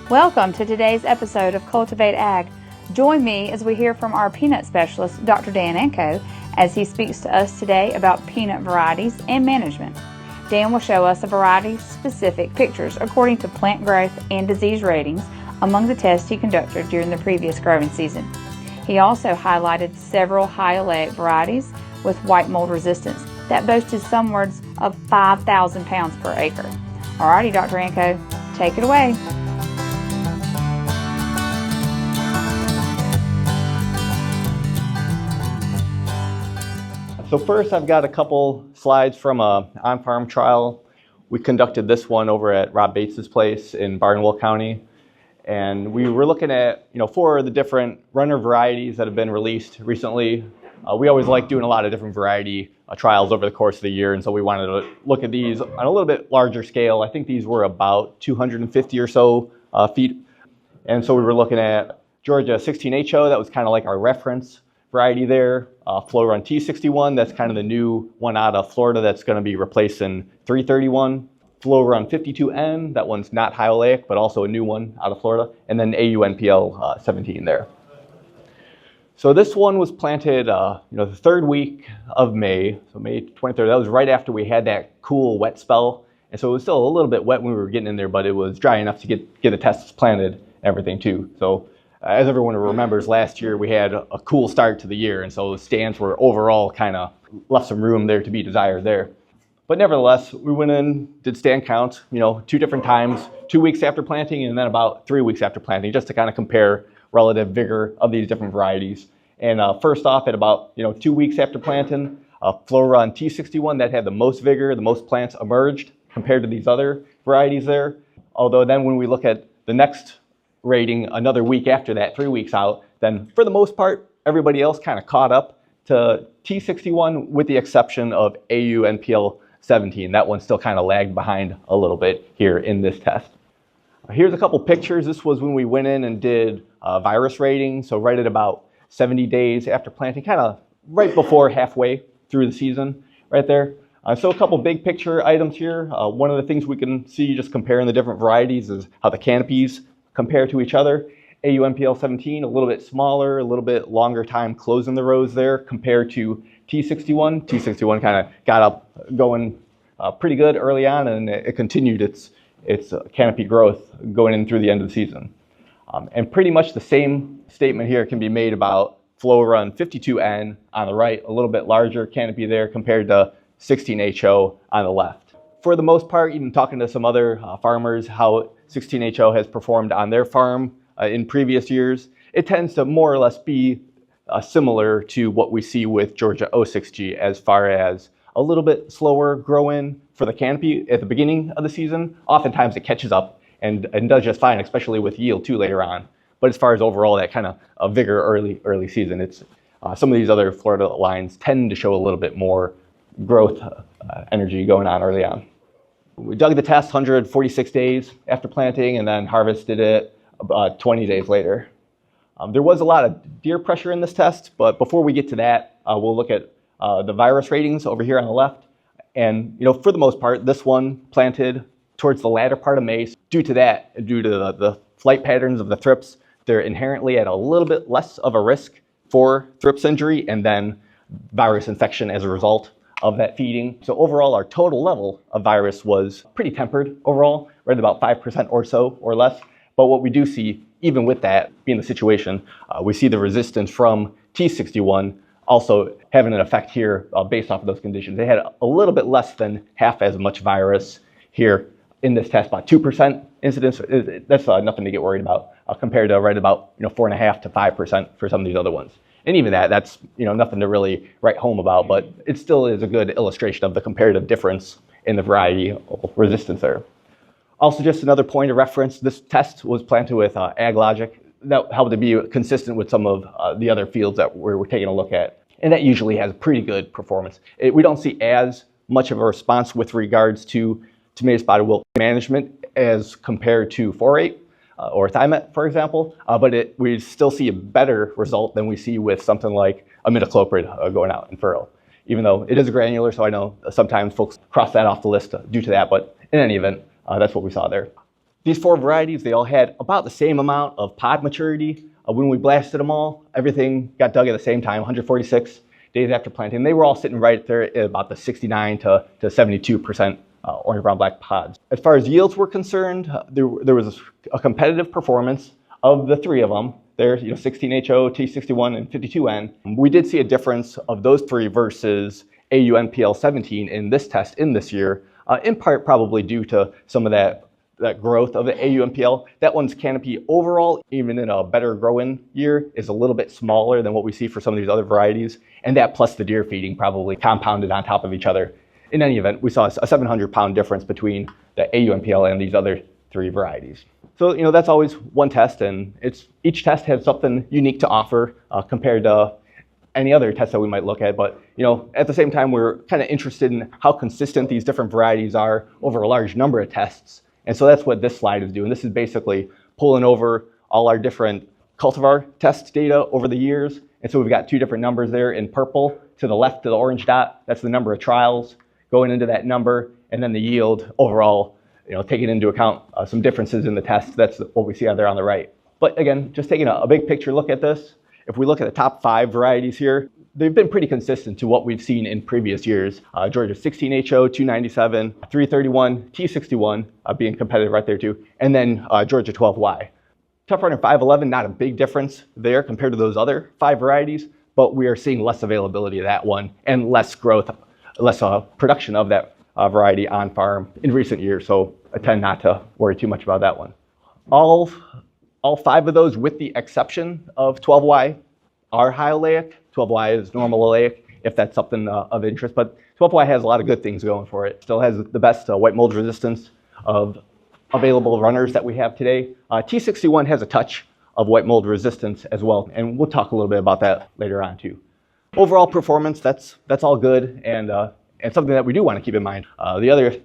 Welcome to today's episode of Cultivate Ag. Join me as we hear from our peanut specialist, Dr. Dan Anco, as he speaks to us today about peanut varieties and management. Dan will show us a variety-specific pictures according to plant growth and disease ratings among the tests he conducted during the previous growing season. He also highlighted several high oleic varieties with white mold resistance that boasted somewhere of 5,000 pounds per acre. Alrighty, Dr. Anco, take it away. So first, I've got a couple slides from a on-farm trial. We conducted this one over at Rob Bates's place in Barnwell County. And we were looking at, four of the different runner varieties that have been released recently. We always like doing a lot of different variety trials over the course of the year. And so we wanted to look at these on a little bit larger scale. I think these were about 250 or so feet. And so we were looking at Georgia 16HO. That was kind of like our reference variety there. Flow Run T61, that's kind of the new one out of Florida that's going to be replacing 331. Flow Run 52N, that one's not high oleic, but also a new one out of Florida. And then AUNPL 17 there. So this one was planted, the third week of May, so May 23rd. That was right after we had that cool wet spell. And so it was still a little bit wet when we were getting in there, but it was dry enough to get the tests planted and everything too. So as everyone remembers, last year we had a cool start to the year, and so the stands were overall kind of left some room there to be desired there. But nevertheless, we went in, did stand counts, 2 different times, 2 weeks after planting and then about 3 weeks after planting, just to kind of compare relative vigor of these different varieties. And first off, at about 2 weeks after planting, Flow Run T61, that had the most vigor, the most plants emerged compared to these other varieties there. Although then when we look at the next rating another week after that, 3 weeks out, then for the most part, everybody else kind of caught up to T61 with the exception of AUNPL 17. That one still kind of lagged behind a little bit here in this test. Here's a couple pictures. This was when we went in and did virus rating. So right at about 70 days after planting, kind of right before halfway through the season right there. So a couple big picture items here. One of the things we can see just comparing the different varieties is how the canopies compare to each other. AUNPL 17, a little bit smaller, a little bit longer time closing the rows there compared to T61. T61 kind of got up going pretty good early on, and it continued its canopy growth going in through the end of the season. And pretty much the same statement here can be made about Flow Run 52N on the right, a little bit larger canopy there compared to 16HO on the left. For the most part, even talking to some other farmers, how 16HO has performed on their farm in previous years, it tends to more or less be similar to what we see with Georgia 06G as far as a little bit slower growing for the canopy at the beginning of the season. Oftentimes it catches up and does just fine, especially with yield too later on. But as far as overall that kind of vigor early season, it's some of these other Florida lines tend to show a little bit more growth energy going on early on. We dug the test 146 days after planting and then harvested it about 20 days later. There was a lot of deer pressure in this test, but before we get to that, we'll look at the virus ratings over here on the left. And for the most part, this one planted towards the latter part of May. Due to the flight patterns of the thrips, they're inherently at a little bit less of a risk for thrips injury and then virus infection as a result of that feeding. So overall, our total level of virus was pretty tempered overall, right at about 5% or so or less. But what we do see, even with that being the situation, we see the resistance from T61 also having an effect here based off of those conditions. They had a little bit less than half as much virus here in this test, about 2% incidence. That's nothing to get worried about compared to right about 4.5% to 5% for some of these other ones. And even that's nothing to really write home about, but it still is a good illustration of the comparative difference in the variety resistance there. Also, just another point of reference, this test was planted with AgLogic. That helped to be consistent with some of the other fields that we're taking a look at. And that usually has pretty good performance. We don't see as much of a response with regards to tomato spotted wilt management as compared to 4-8 or Thimet, for example, but we still see a better result than we see with something like imidacloprid going out in furrow. Even though it is granular, so I know sometimes folks cross that off the list due to that, but in any event, that's what we saw there. These 4 varieties, they all had about the same amount of pod maturity. When we blasted them all, everything got dug at the same time, 146 days after planting. They were all sitting right there at about the 69 to 72% orange brown black pods. As far as yields were concerned, there was a competitive performance of the 3 of them. There's 16HO, T61, and 52N. We did see a difference of those 3 versus AUNPL17 in this test in this year, in part probably due to some of that growth of the AUMPL. That one's canopy overall, even in a better growing year, is a little bit smaller than what we see for some of these other varieties. And that plus the deer feeding probably compounded on top of each other. In any event, we saw a 700-pound difference between the AUMPL and these other 3 varieties. So, that's always one test, and each test has something unique to offer compared to any other test that we might look at. But, at the same time, we're kind of interested in how consistent these different varieties are over a large number of tests. And so that's what this slide is doing. This is basically pulling over all our different cultivar test data over the years. And so we've got 2 different numbers there in purple. To the left of the orange dot, that's the number of trials going into that number. And then the yield overall, taking into account some differences in the test. That's what we see out there on the right. But again, just taking a big picture look at this. If we look at the top 5 varieties here, they've been pretty consistent to what we've seen in previous years. Georgia 16HO, 297, 331, T61 being competitive right there too, and then Georgia 12Y. Tough Runner 511, not a big difference there compared to those other 5 varieties, but we are seeing less availability of that one and less growth, less production of that variety on farm in recent years. So I tend not to worry too much about that one. All 5 of those, with the exception of 12Y, are high oleic. 12Y is normal oleic, if that's something of interest. But 12Y has a lot of good things going for it. Still has the best white mold resistance of available runners that we have today. T61 has a touch of white mold resistance as well, and we'll talk a little bit about that later on too. Overall performance, that's all good, and something that we do want to keep in mind. The other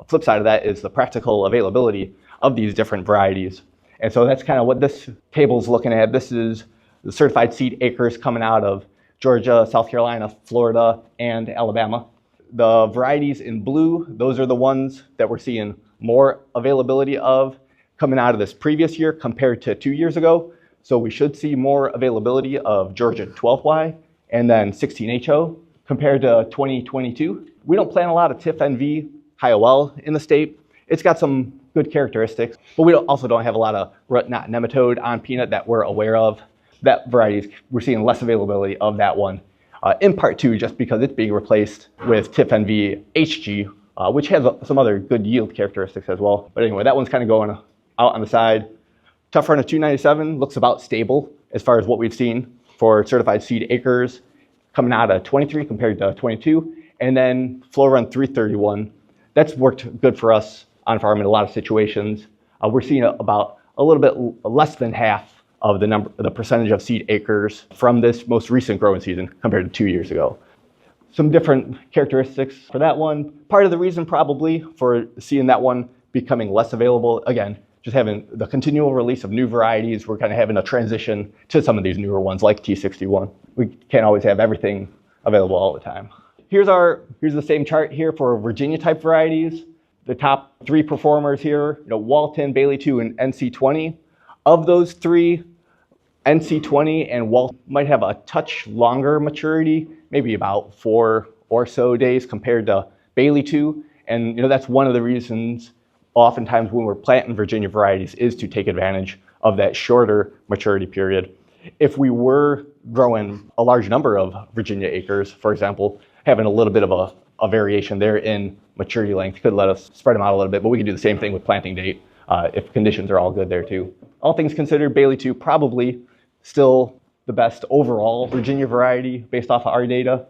flip side of that is the practical availability of these different varieties. And so that's kind of what this table is looking at. This is the certified seed acres coming out of Georgia, South Carolina, Florida, and Alabama. The varieties in blue, those are the ones that we're seeing more availability of coming out of this previous year compared to 2 years ago. So we should see more availability of Georgia 12Y and then 16HO compared to 2022. We don't plant a lot of TIF-NV high OL in the state. It's got some good characteristics, but we also don't have a lot of root knot nematode on peanut that we're aware of. That variety, we're seeing less availability of that one, in part too, just because it's being replaced with TIF-NV HG, which has some other good yield characteristics as well. But anyway, that one's kind of going out on the side. Tough Runner 297 looks about stable as far as what we've seen for certified seed acres coming out of 23 compared to 22. And then Flow Run 331, that's worked good for us on farm in a lot of situations. We're seeing about a little bit less than half of the percentage of seed acres from this most recent growing season compared to 2 years ago. Some different characteristics for that one. Part of the reason probably for seeing that one becoming less available, again, just having the continual release of new varieties, we're kind of having a transition to some of these newer ones like T61. We can't always have everything available all the time. Here's the same chart here for Virginia type varieties. The top 3 performers here, Walton, Bailey 2, and NC20. Of those 3, NC20 and Walton might have a touch longer maturity, maybe about 4 or so days compared to Bailey 2. And that's one of the reasons oftentimes when we're planting Virginia varieties is to take advantage of that shorter maturity period. If we were growing a large number of Virginia acres, for example, having a little bit of a variation there in maturity length could let us spread them out a little bit, but we can do the same thing with planting date if conditions are all good there too. All things considered, Bailey 2 probably still the best overall Virginia variety based off of our data.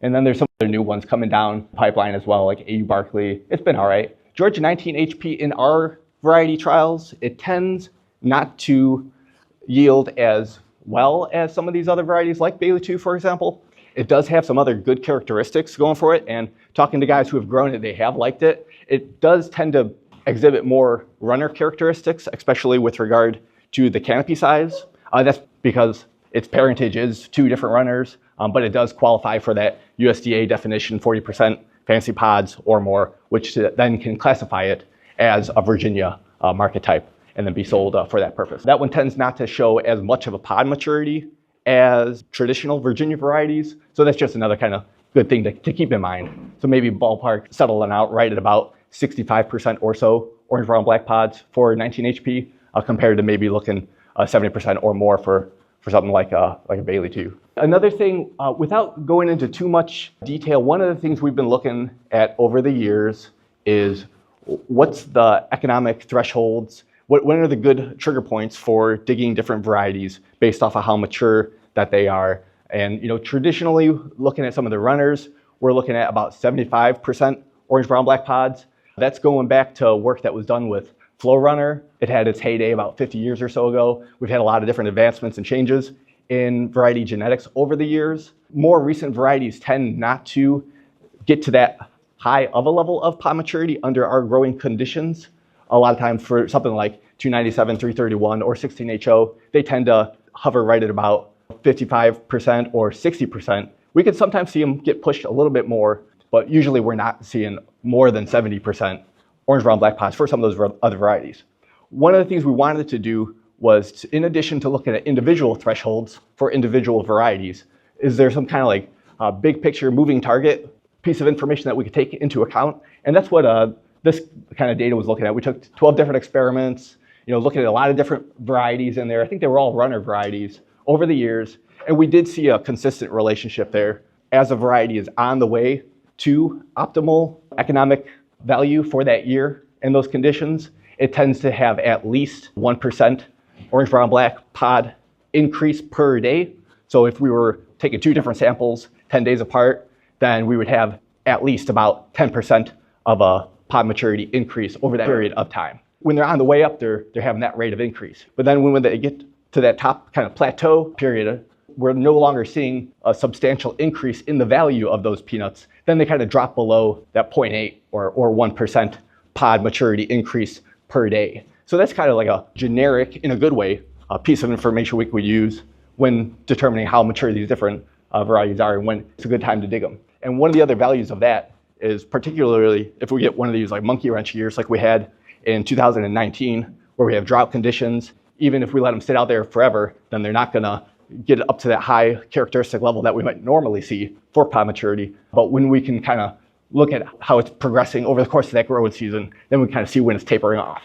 And then there's some other new ones coming down the pipeline as well, like AU Barkley. It's been all right. Georgia 19 HP in our variety trials, it tends not to yield as well as some of these other varieties like Bailey 2, for example. It does have some other good characteristics going for it, and talking to guys who have grown it, they have liked it. It does tend to exhibit more runner characteristics, especially with regard to the canopy size. That's because its parentage is 2 different runners, but it does qualify for that USDA definition, 40% fancy pods or more, which then can classify it as a Virginia market type and then be sold for that purpose. That one tends not to show as much of a pod maturity as traditional Virginia varieties. So that's just another kind of good thing to keep in mind. So maybe ballpark settling out right at about 65% or so orange, brown, black pods for 19 HP compared to maybe looking 70% or more for something like a Bailey 2. Another thing, without going into too much detail, one of the things we've been looking at over the years is what's the economic thresholds, when are the good trigger points for digging different varieties based off of how mature that they are. And traditionally, looking at some of the runners, we're looking at about 75% orange, brown, black pods. That's going back to work that was done with Flow Runner. It had its heyday about 50 years or so ago. We've had a lot of different advancements and changes in variety genetics over the years. More recent varieties tend not to get to that high of a level of pod maturity under our growing conditions. A lot of times for something like 297, 331, or 16HO, they tend to hover right at about 55% or 60%. We could sometimes see them get pushed a little bit more, but usually we're not seeing more than 70% orange, brown, black pods for some of those other varieties. One of the things we wanted to do was, in addition to looking at individual thresholds for individual varieties, is there some kind of like big picture moving target piece of information that we could take into account? And that's what this kind of data was looking at. We took 12 different experiments, looking at a lot of different varieties in there. I think they were all runner varieties over the years. And we did see a consistent relationship there. As a variety is on the way to optimal economic value for that year in those conditions, it tends to have at least 1% orange, brown, black pod increase per day. So if we were taking two different samples 10 days apart, then we would have at least about 10% of a pod maturity increase over that period of time. When they're on the way up, they're having that rate of increase. But then when they get to that top kind of plateau period, we're no longer seeing a substantial increase in the value of those peanuts. Then they kind of drop below that 0.8 or 1% pod maturity increase per day. So that's kind of like a generic, in a good way, a piece of information we could use when determining how mature these different varieties are and when it's a good time to dig them. And one of the other values of that is, particularly if we get one of these like monkey wrench years like we had in 2019, where we have drought conditions, even if we let them sit out there forever, then they're not gonna get up to that high characteristic level that we might normally see for pod maturity. But when we can kind of look at how it's progressing over the course of that growing season, then we kind of see when it's tapering off.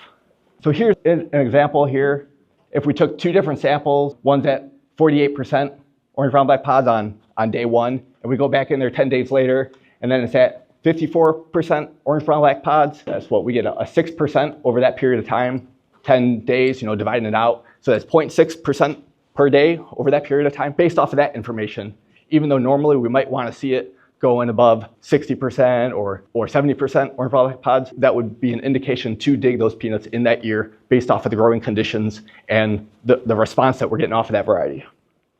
So here's an example here. If we took two different samples, one's at 48% orange, brown, black pods on day one, and we go back in there 10 days later, and then it's at 54% orange, brown, black pods. That's what we get, a 6% over that period of time, 10 days, dividing it out. So that's 0.6% per day over that period of time. Based off of that information, even though normally we might want to see it going above 60% or 70% orange, brown, black pods, that would be an indication to dig those peanuts in that year based off of the growing conditions and the response that we're getting off of that variety.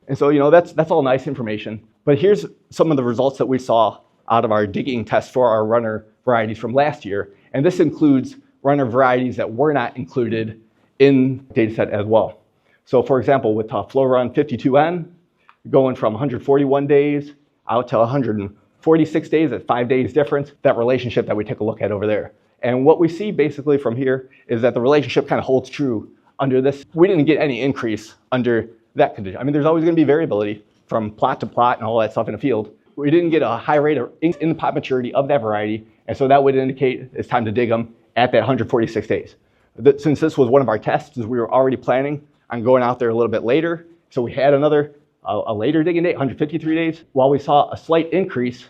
And so, that's all nice information. But here's some of the results that we saw out of our digging test for our runner varieties from last year. And this includes runner varieties that were not included in the data set as well. So for example, with Flow Run 52N, going from 141 days out to 146 days, at 5 days difference, that relationship that we take a look at over there. And what we see basically from here is that the relationship kind of holds true under this. We didn't get any increase under that condition. I mean, there's always going to be variability from plot to plot and all that stuff in a field. We didn't get a high rate of in the pod maturity of that variety, and so that would indicate it's time to dig them at that 146 days. Since this was one of our tests, we were already planning on going out there a little bit later, so we had another a later digging date, 153 days. While we saw a slight increase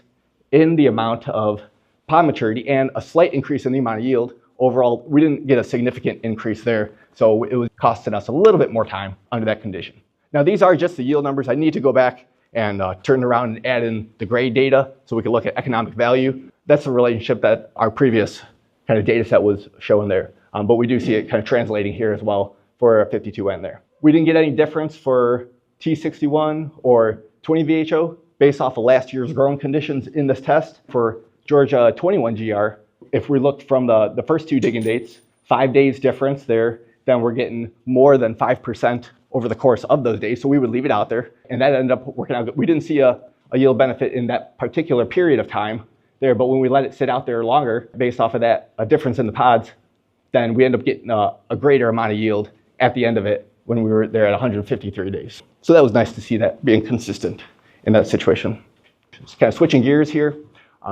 in the amount of pod maturity and a slight increase in the amount of yield, overall, we didn't get a significant increase there, so it was costing us a little bit more time under that condition. Now, these are just the yield numbers. I need to go back and turn around and add in the grade data so we can look at economic value. That's the relationship that our previous kind of data set was showing there. But we do see it kind of translating here as well for 52N there. We didn't get any difference for T61 or 20 VHO based off of last year's growing conditions in this test. For Georgia 21 GR, if we looked from the first two digging dates, 5 days difference there, then we're getting more than 5% over the course of those days. So we would leave it out there, and that ended up working out good. We didn't see a yield benefit in that particular period of time there, but when we let it sit out there longer, based off of that, a difference in the pods, then we end up getting a greater amount of yield at the end of it when we were there at 153 days. So that was nice to see that being consistent in that situation. Just kind of switching gears here.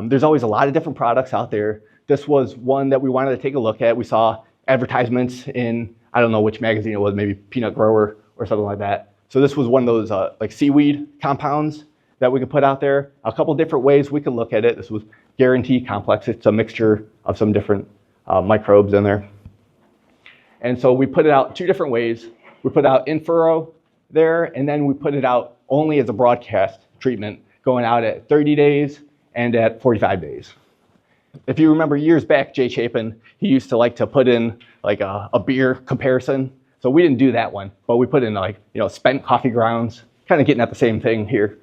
There's always a lot of different products out there. This was one that we wanted to take a look at. We saw advertisements in, I don't know which magazine it was, maybe Peanut Grower or something like that. So this was one of those like seaweed compounds that we could put out there. A couple different ways we could look at it. This was Guarantee Complex. It's a mixture of some different microbes in there. And so we put it out 2 different ways. We put it out in furrow there, and then we put it out only as a broadcast treatment, going out at 30 days and at 45 days. If you remember years back, Jay Chapin, he used to like to put in like a beer comparison. So we didn't do that one, but we put in like, spent coffee grounds, kind of getting at the same thing here.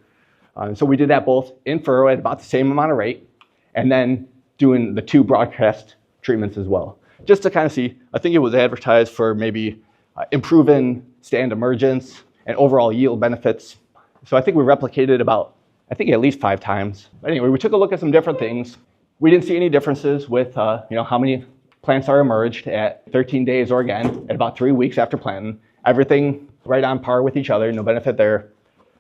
So we did that both in furrow at about the same amount of rate, and then doing the 2 broadcast treatments as well. Just to kind of see, I think it was advertised for maybe improving stand emergence and overall yield benefits. So I think we replicated about, at least 5 times. But anyway, we took a look at some different things. We didn't see any differences with, how many plants are emerged at 13 days or again at about 3 weeks after planting. Everything right on par with each other, no benefit there.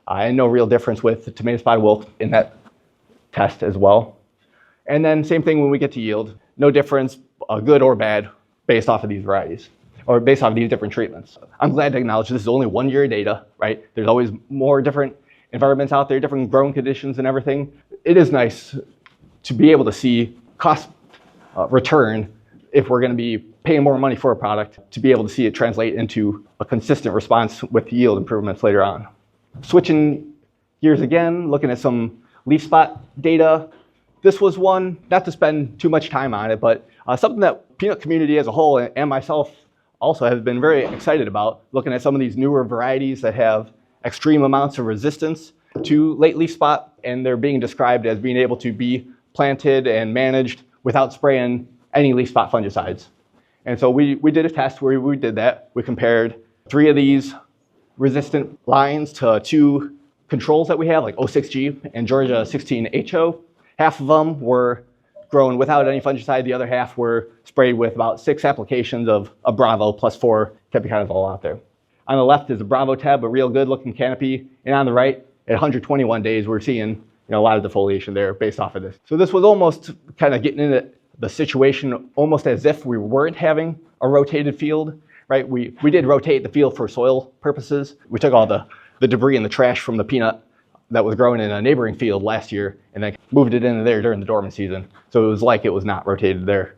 And no real difference with the tomato spotted wilt in that test as well. And then same thing when we get to yield, no difference, good or bad, based off of these varieties or based off of these different treatments. I'm glad to acknowledge this is only 1 year data, right? There's always more different environments out there, different growing conditions and everything. It is nice to be able to see cost return if we're going to be paying more money for a product, to be able to see it translate into a consistent response with yield improvements later on. Switching gears again, looking at some leaf spot data. This was one, not to spend too much time on it, but something that peanut community as a whole and myself also have been very excited about, looking at some of these newer varieties that have extreme amounts of resistance to late leaf spot, and they're being described as being able to be planted and managed without spraying any leaf spot fungicides. And so we did a test where we did that. We compared 3 of these resistant lines to 2 controls that we have, like O6G and Georgia 16HO. Half of them were grown without any fungicide. The other half were sprayed with about 6 applications of a Bravo plus 4 tebuconazole out there. On the left is a Bravo tab, a real good looking canopy. And on the right, at 121 days, we're seeing a lot of defoliation there based off of this. So this was almost kind of getting into the situation almost as if we weren't having a rotated field, right? We did rotate the field for soil purposes. We took all the debris and the trash from the peanut that was grown in a neighboring field last year and then moved it into there during the dormant season. So it was like it was not rotated there.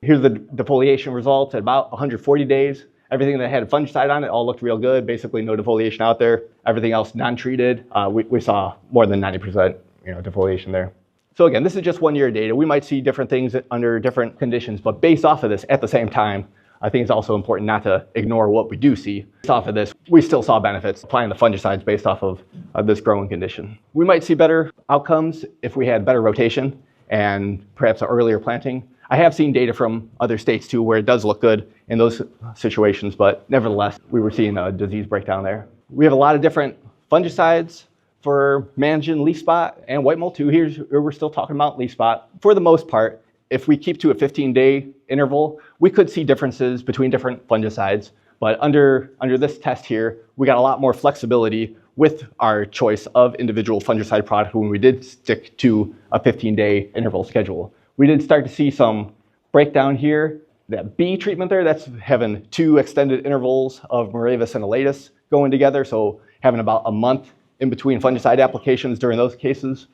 Here's the defoliation results at about 140 days. Everything that had a fungicide on it all looked real good. Basically no defoliation out there. Everything else non-treated, we saw more than 90% defoliation there. So again, this is just 1 year data. We might see different things under different conditions, but based off of this at the same time, I think it's also important not to ignore what we do see. Based off of this, we still saw benefits applying the fungicides based off of this growing condition. We might see better outcomes if we had better rotation and perhaps an earlier planting. I have seen data from other states too where it does look good in those situations, but nevertheless, we were seeing a disease breakdown there. We have a lot of different fungicides for managing leaf spot and white mold too. Here's where we're still talking about leaf spot. For the most part, if we keep to a 15-day interval, we could see differences between different fungicides. But under this test here, we got a lot more flexibility with our choice of individual fungicide product when we did stick to a 15-day interval schedule. We did start to see some breakdown here. That B treatment there, that's having 2 extended intervals of Moravis and Elatus going together, so having about a month in between fungicide applications during those cases.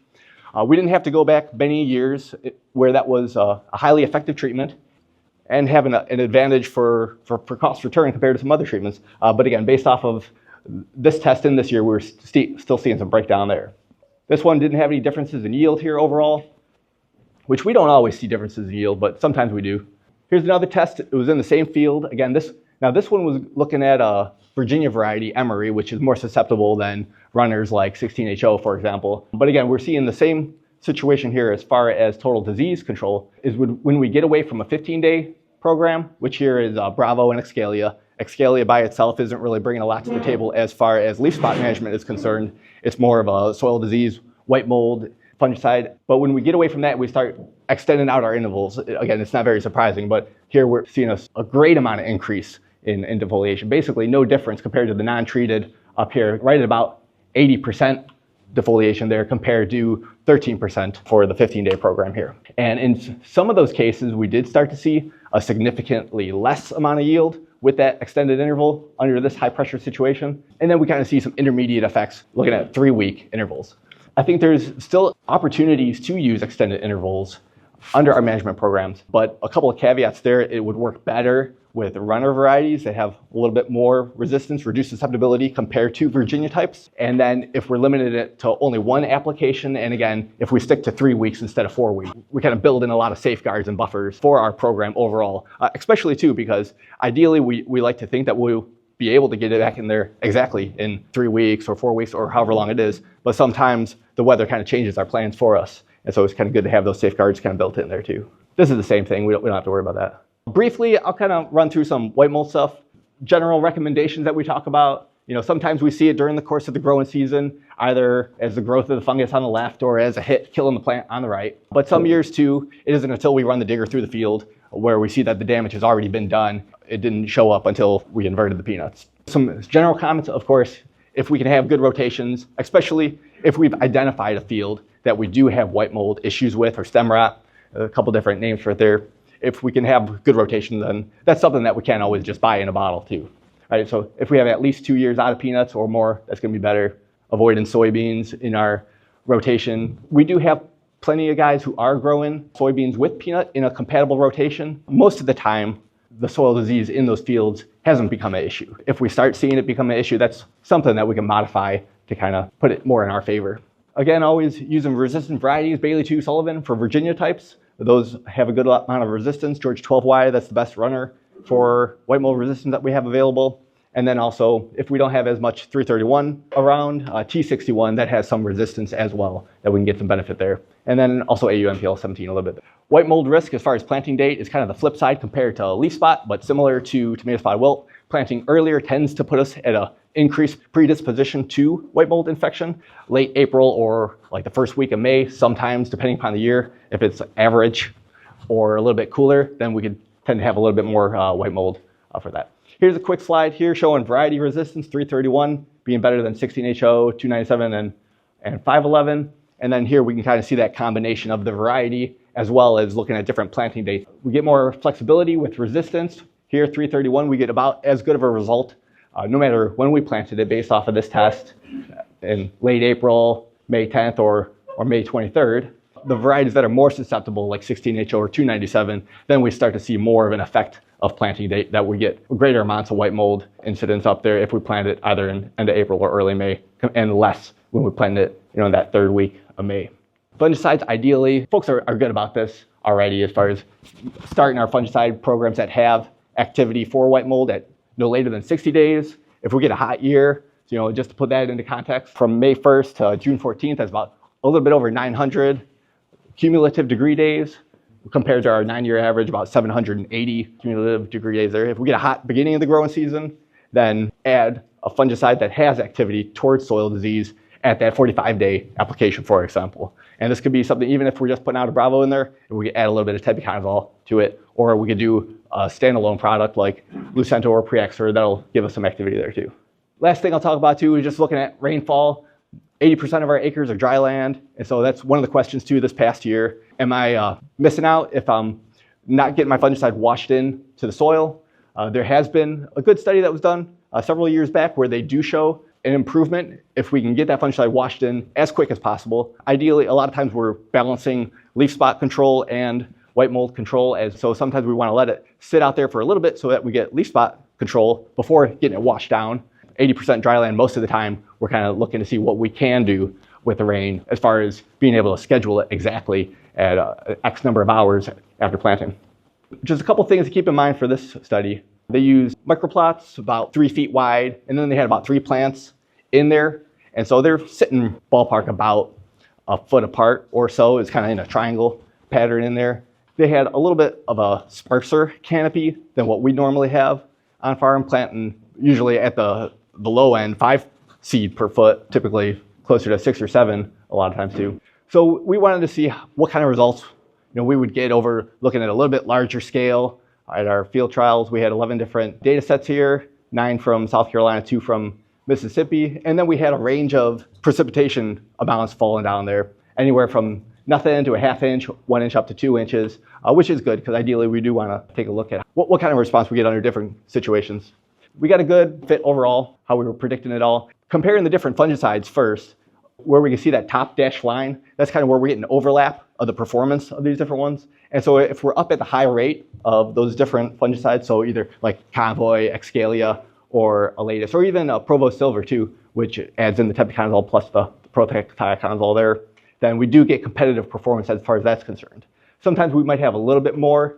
We didn't have to go back many years where that was a highly effective treatment and having an advantage for cost return compared to some other treatments. But again, based off of this test in this year, we're still seeing some breakdown there. This one didn't have any differences in yield here overall, which we don't always see differences in yield, but sometimes we do. Here's another test. It was in the same field. Again, this one was looking at a Virginia variety, Emery, which is more susceptible than runners like 16HO, for example. But again, we're seeing the same situation here as far as total disease control is when we get away from a 15-day program, which here is Bravo and Excalia. Excalia by itself isn't really bringing a lot to the table as far as leaf spot management is concerned. It's more of a soil disease, white mold, fungicide. But when we get away from that, we start extending out our intervals. Again, it's not very surprising, but here we're seeing a great amount of increase in defoliation. Basically no difference compared to the non-treated up here, right at about 80% defoliation there compared to 13% for the 15-day program here. And in some of those cases, we did start to see a significantly less amount of yield with that extended interval under this high pressure situation. And then we kind of see some intermediate effects looking at 3-week intervals. I think there's still opportunities to use extended intervals under our management programs, but a couple of caveats there. It would work better with runner varieties that have a little bit more resistance, reduced susceptibility compared to Virginia types. And then if we're limited it to only one application, and again, if we stick to 3 weeks instead of 4 weeks, we kind of build in a lot of safeguards and buffers for our program overall, especially too, because ideally we like to think that we'll be able to get it back in there exactly in 3 weeks or 4 weeks or however long it is. But sometimes the weather kind of changes our plans for us. And so it's kind of good to have those safeguards kind of built in there too. This is the same thing. We don't have to worry about that. Briefly, I'll kind of run through some white mold stuff. General recommendations that we talk about. Sometimes we see it during the course of the growing season, either as the growth of the fungus on the left or as a hit killing the plant on the right. But some years too, it isn't until we run the digger through the field where we see that the damage has already been done. It didn't show up until we inverted the peanuts. Some general comments, of course, if we can have good rotations, especially if we've identified a field that we do have white mold issues with or stem rot, a couple different names right there. If we can have good rotation, then that's something that we can't always just buy in a bottle too. Right? So if we have at least 2 years out of peanuts or more, that's going to be better. Avoiding soybeans in our rotation. We do have plenty of guys who are growing soybeans with peanut in a compatible rotation. Most of the time, the soil disease in those fields hasn't become an issue. If we start seeing it become an issue, that's something that we can modify to kind of put it more in our favor. Again, always using resistant varieties, Bailey 2 Sullivan for Virginia types. Those have a good amount of resistance. George 12Y, that's the best runner for white mold resistance that we have available. And then also, if we don't have as much 331 around, T61, that has some resistance as well, that we can get some benefit there. And then also AU-MPL 17 a little bit. White mold risk as far as planting date is kind of the flip side compared to leaf spot, but similar to tomato spot wilt. Planting earlier tends to put us at an increased predisposition to white mold infection. Late April or like the first week of May, sometimes depending upon the year, if it's average or a little bit cooler, then we could tend to have a little bit more white mold for that. Here's a quick slide here showing variety resistance, 331 being better than 16HO, 297, and 511. And then here we can kind of see that combination of the variety as well as looking at different planting dates. We get more flexibility with resistance. Here, 331, we get about as good of a result no matter when we planted it based off of this test in late April, May 10th, or May 23rd. The varieties that are more susceptible, like 16HO or 297, then we start to see more of an effect of planting date that we get greater amounts of white mold incidence up there if we plant it either in end of April or early May, and less when we plant it in that 3rd week of May. Fungicides, ideally, folks are good about this already as far as starting our fungicide programs that have activity for white mold at no later than 60 days. If we get a hot year, just to put that into context, from May 1st to June 14th, that's about a little bit over 900 cumulative degree days compared to our 9-year average, about 780 cumulative degree days there. If we get a hot beginning of the growing season, then add a fungicide that has activity towards soil disease at that 45-day application, for example. And this could be something, even if we're just putting out a Bravo in there, we could add a little bit of tebuconazole to it, or we could do a standalone product like Lucento or Preexor that'll give us some activity there too. Last thing I'll talk about too is just looking at rainfall. 80% of our acres are dry land, and so that's one of the questions too this past year. Am I missing out if I'm not getting my fungicide washed in to the soil? There has been a good study that was done several years back where they do show an improvement if we can get that fungicide washed in as quick as possible. Ideally, a lot of times we're balancing leaf spot control and white mold control, so sometimes we want to let it sit out there for a little bit so that we get leaf spot control before getting it washed down. 80% dry land, most of the time, we're kind of looking to see what we can do with the rain as far as being able to schedule it exactly at X number of hours after planting. Just a couple things to keep in mind for this study. They used microplots about 3 feet wide, and then they had about 3 plants in there. And so they're sitting ballpark about a foot apart or so. It's kind of in a triangle pattern in there. They had a little bit of a sparser canopy than what we normally have on farm, planting usually at the low end, 5 seed per foot, typically closer to 6 or 7 a lot of times too. So we wanted to see what kind of results we would get over looking at a little bit larger scale. At our field trials, we had 11 different data sets here, 9 from South Carolina, 2 from Mississippi, and then we had a range of precipitation amounts falling down there, anywhere from nothing to a ½ inch, 1 inch up to 2 inches, which is good because ideally we do want to take a look at what kind of response we get under different situations. We got a good fit overall, how we were predicting it all. Comparing the different fungicides first, where we can see that top dashed line, that's kind of where we get an overlap of the performance of these different ones. And so if we're up at the high rate of those different fungicides, so either like Convoy, Excalia, or Oleic, or even Provo Silver too, which adds in the tebuconazole plus the prothioconazole there, then we do get competitive performance as far as that's concerned. Sometimes we might have a little bit more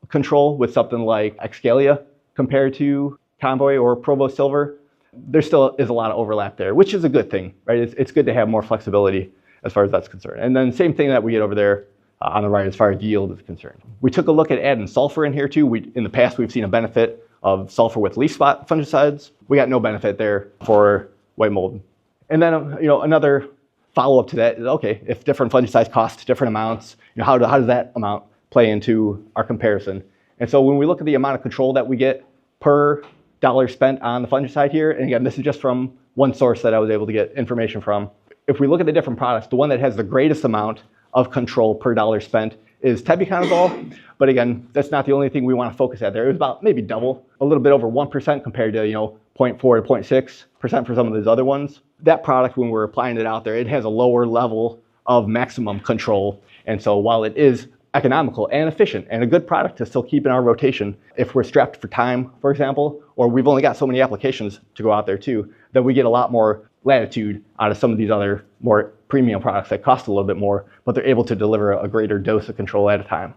control with something like Excalia compared to Convoy or Provo Silver. There still is a lot of overlap there, which is a good thing, right? It's good to have more flexibility as far as that's concerned. And then same thing that we get over there on the right as far as yield is concerned. We took a look at adding sulfur in here too. In the past, we've seen a benefit of sulfur with leaf spot fungicides. We got no benefit there for white mold. And then another follow-up to that is, okay, if different fungicides cost different amounts, how does that amount play into our comparison? And so when we look at the amount of control that we get per dollar spent on the fungicide here, and again, this is just from one source that I was able to get information from. If we look at the different products, the one that has the greatest amount of control per dollar spent is tebuconazole. But again, that's not the only thing we want to focus at there. It was about maybe double, a little bit over 1% compared to 0.4 to 0.6% for some of those other ones. That product, when we're applying it out there, it has a lower level of maximum control. And so while it is economical and efficient and a good product to still keep in our rotation, if we're strapped for time, for example, or we've only got so many applications to go out there too, then we get a lot more latitude out of some of these other more premium products that cost a little bit more, but they're able to deliver a greater dose of control at a time.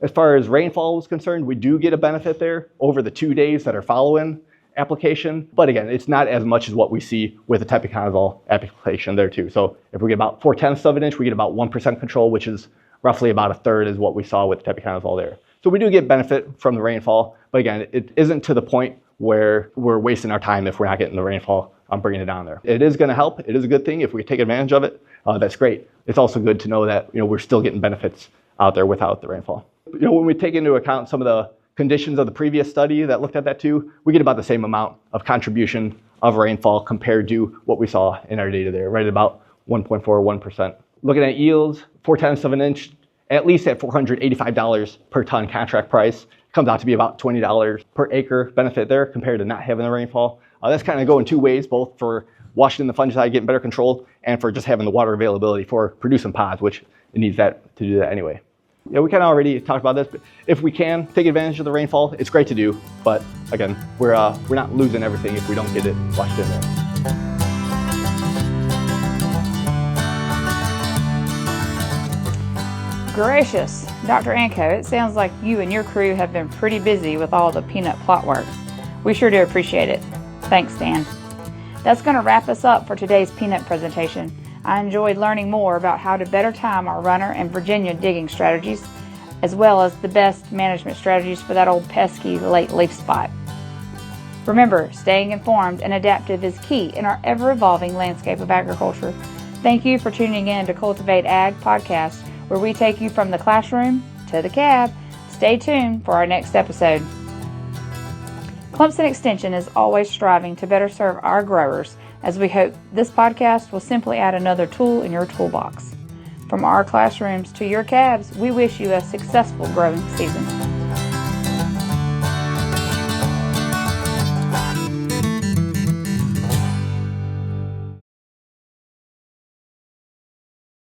As far as rainfall is concerned, we do get a benefit there over the 2 days that are following application. But again, it's not as much as what we see with the tebuconazole application there too. So if we get about 0.4 of an inch, we get about 1% control, which is roughly about a third is what we saw with tebuconazole there. So we do get benefit from the rainfall, but again, it isn't to the point where we're wasting our time if we're not getting the rainfall on bringing it down there. It is going to help. It is a good thing if we take advantage of it. That's great. It's also good to know that we're still getting benefits out there without the rainfall. When we take into account some of the conditions of the previous study that looked at that too, we get about the same amount of contribution of rainfall compared to what we saw in our data there, right at about 1.4 or 1%. Looking at yields, 0.4 of an inch, at least at $485 per ton contract price, comes out to be about $20 per acre benefit there compared to not having the rainfall. That's kind of going 2 ways, both for washing the fungicide, getting better control, and for just having the water availability for producing pods, which it needs that to do that anyway. We kind of already talked about this, but if we can take advantage of the rainfall, it's great to do. But again, we're not losing everything if we don't get it washed in there. Gracious, Dr. Anco, it sounds like you and your crew have been pretty busy with all the peanut plot work. We sure do appreciate it. Thanks, Dan. That's going to wrap us up for today's peanut presentation. I enjoyed learning more about how to better time our runner and Virginia digging strategies, as well as the best management strategies for that old pesky late leaf spot. Remember, staying informed and adaptive is key in our ever-evolving landscape of agriculture. Thank you for tuning in to Cultivate Ag Podcast, where we take you from the classroom to the cab. Stay tuned for our next episode. Clemson Extension is always striving to better serve our growers, as we hope this podcast will simply add another tool in your toolbox. From our classrooms to your cabs, we wish you a successful growing season.